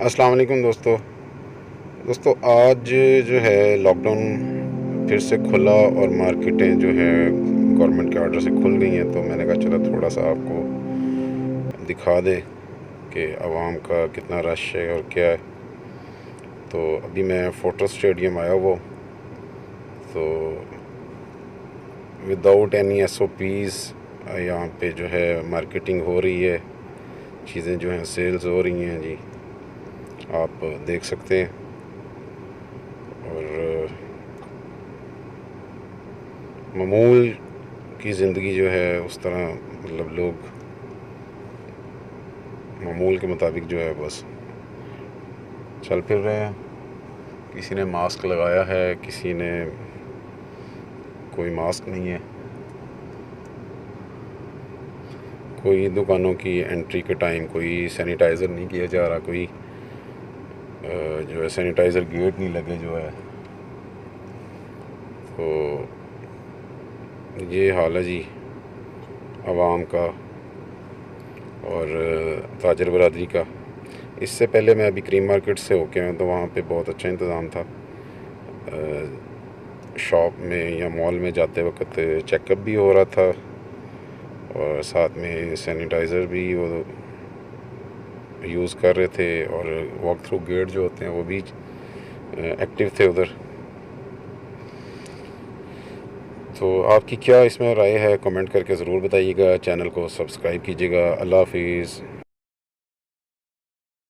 अस्सलाम वालेकुम दोस्तों आज जो है लॉकडाउन फिर से खुला और मार्केटें जो है गवर्नमेंट के ऑर्डर से खुल गई हैं। तो मैंने कहा चलो थोड़ा सा आपको दिखा दें कि अवाम का कितना रश है और क्या है। तो अभी मैं फ़ोटो स्टेडियम आया हुआ, तो विदाउट एनी SOPs यहाँ पे जो है मार्केटिंग हो रही है, चीज़ें जो हैं सेल्स हो रही हैं जी, आप देख सकते हैं। और मामूल की ज़िंदगी जो है उस तरह मतलब लोग मामूल के मुताबिक जो है बस चल फिर रहे हैं। किसी ने मास्क लगाया है, किसी ने कोई मास्क नहीं है। कोई दुकानों की एंट्री के टाइम कोई सैनिटाइज़र नहीं किया जा रहा, कोई जो है सैनिटाइज़र गेट नहीं लगे जो है। तो ये हाल है जी अवाम का और ताजर बरादरी का। इससे पहले मैं अभी क्रीम मार्केट से होके आया, तो वहाँ पे बहुत अच्छा इंतज़ाम था। शॉप में या मॉल में जाते वक्त चेकअप भी हो रहा था और साथ में सैनिटाइज़र भी वो यूज़ कर रहे थे, और वॉक थ्रू गेट जो होते हैं वो भी एक्टिव थे उधर। तो आपकी क्या इसमें राय है, कमेंट करके ज़रूर बताइएगा। चैनल को सब्सक्राइब कीजिएगा। अल्लाह हाफिज़।